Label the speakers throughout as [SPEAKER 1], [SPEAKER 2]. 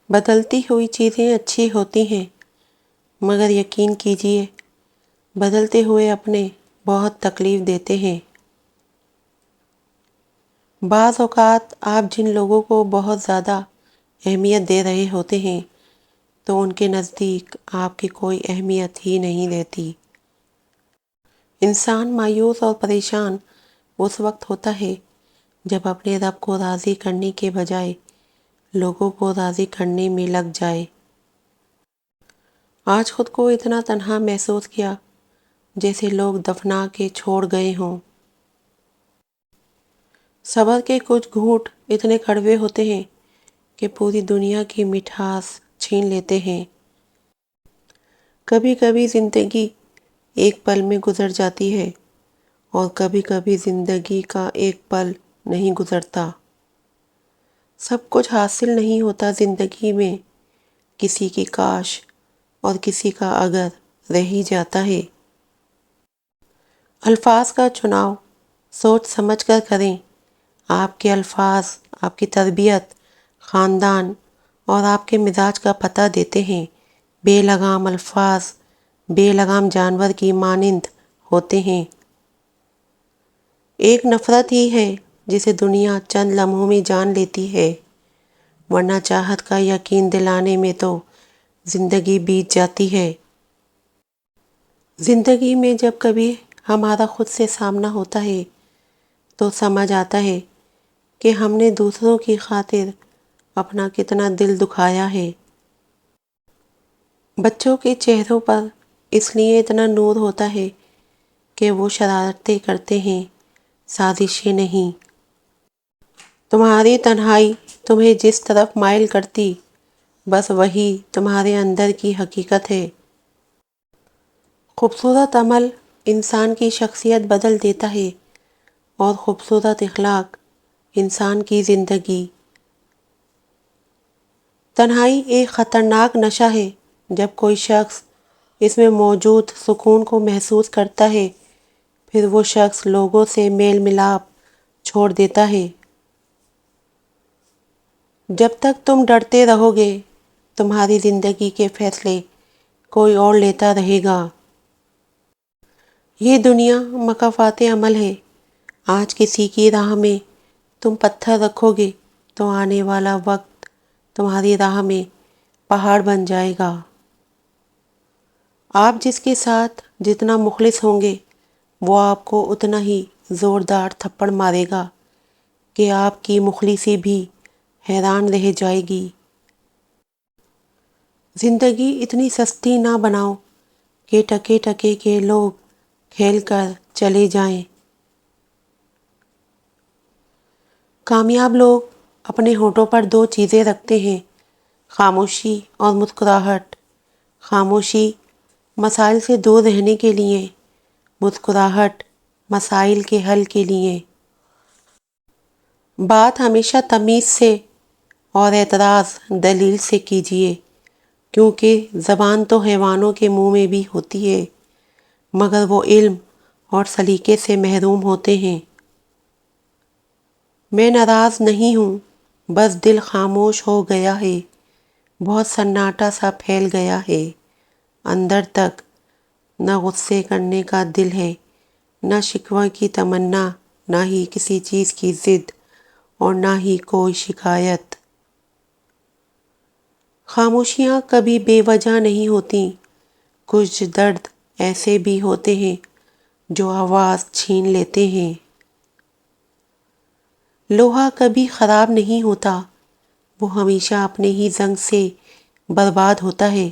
[SPEAKER 1] بدلتی ہوئی چیزیں اچھی ہوتی ہیں، مگر یقین کیجیے بدلتے ہوئے اپنے بہت تکلیف دیتے ہیں۔ بعض اوقات آپ جن لوگوں کو بہت زیادہ اہمیت دے رہے ہوتے ہیں تو ان کے نزدیک آپ کی کوئی اہمیت ہی نہیں رہتی۔ انسان مایوس اور پریشان اس وقت ہوتا ہے جب اپنے رب کو راضی کرنے کے بجائے لوگوں کو راضی کرنے میں لگ جائے۔ آج خود کو اتنا تنہا محسوس کیا جیسے لوگ دفنا کے چھوڑ گئے ہوں۔ صبر کے کچھ گھونٹ اتنے کڑوے ہوتے ہیں کہ پوری دنیا کی مٹھاس چھین لیتے ہیں۔ کبھی کبھی زندگی ایک پل میں گزر جاتی ہے اور کبھی کبھی زندگی کا ایک پل نہیں گزرتا۔ سب کچھ حاصل نہیں ہوتا زندگی میں، کسی کی کاش اور کسی کا اگر رہ ہی جاتا ہے۔ الفاظ کا چناؤ سوچ سمجھ کر کریں۔ آپ کے الفاظ آپ کی تربیت، خاندان اور آپ کے مزاج کا پتہ دیتے ہیں۔ بے لگام الفاظ بے لگام جانور کی مانند ہوتے ہیں۔ ایک نفرت ہی ہے جسے دنیا چند لمحوں میں جان لیتی ہے، ورنہ چاہت کا یقین دلانے میں تو زندگی بیت جاتی ہے۔ زندگی میں جب کبھی ہمارا خود سے سامنا ہوتا ہے تو سمجھ آتا ہے کہ ہم نے دوسروں کی خاطر اپنا کتنا دل دکھایا ہے۔ بچوں کے چہروں پر اس لیے اتنا نور ہوتا ہے کہ وہ شرارتیں کرتے ہیں، سازشیں نہیں۔ تمہاری تنہائی تمہیں جس طرف مائل کرتی، بس وہی تمہارے اندر کی حقیقت ہے۔ خوبصورت عمل انسان کی شخصیت بدل دیتا ہے اور خوبصورت اخلاق انسان کی زندگی۔ تنہائی ایک خطرناک نشہ ہے۔ جب کوئی شخص اس میں موجود سکون کو محسوس کرتا ہے پھر وہ شخص لوگوں سے میل ملاپ چھوڑ دیتا ہے۔ جب تک تم ڈرتے رہو گے تمہاری زندگی کے فیصلے کوئی اور لیتا رہے گا۔ یہ دنیا مکافات عمل ہے۔ آج کسی کی راہ میں تم پتھر رکھو گے تو آنے والا وقت تمہاری راہ میں پہاڑ بن جائے گا۔ آپ جس کے ساتھ جتنا مخلص ہوں گے وہ آپ کو اتنا ہی زوردار تھپڑ مارے گا کہ آپ کی مخلصی بھی حیران رہ جائے گی۔ زندگی اتنی سستی نہ بناؤ کہ ٹکے ٹکے کے لوگ کھیل کر چلے جائیں۔ کامیاب لوگ اپنے ہونٹوں پر دو چیزیں رکھتے ہیں، خاموشی اور مسکراہٹ۔ خاموشی مسائل سے دور رہنے کے لیے، مسکراہٹ مسائل کے حل کے لیے۔ بات ہمیشہ تمیز سے اور اعتراض دلیل سے کیجیے، کیونکہ زبان تو حیوانوں کے منہ میں بھی ہوتی ہے مگر وہ علم اور سلیقے سے محروم ہوتے ہیں۔ میں ناراض نہیں ہوں، بس دل خاموش ہو گیا ہے، بہت سناٹا سا پھیل گیا ہے اندر تک۔ نہ غصے کرنے کا دل ہے، نہ شکوہ کی تمنا، نہ ہی کسی چیز کی ضد اور نہ ہی کوئی شکایت۔ خاموشیاں کبھی بے وجہ نہیں ہوتیں۔ کچھ درد ایسے بھی ہوتے ہیں جو آواز چھین لیتے ہیں۔ لوہا کبھی خراب نہیں ہوتا، وہ ہمیشہ اپنے ہی زنگ سے برباد ہوتا ہے۔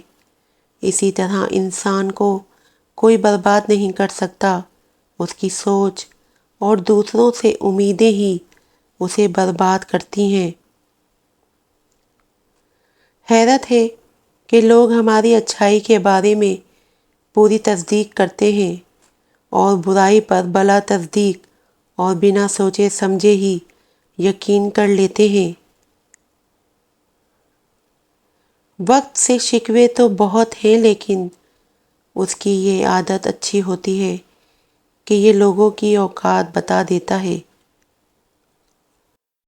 [SPEAKER 1] اسی طرح انسان کو کوئی برباد نہیں کر سکتا، اس کی سوچ اور دوسروں سے امیدیں ہی اسے برباد کرتی ہیں۔ حیرت ہے کہ لوگ ہماری اچھائی کے بارے میں پوری تصدیق کرتے ہیں اور برائی پر بلا تصدیق اور بنا سوچے سمجھے ہی یقین کر لیتے ہیں۔ وقت سے شکوے تو بہت ہیں لیکن اس کی یہ عادت اچھی ہوتی ہے کہ یہ لوگوں کی اوقات بتا دیتا ہے۔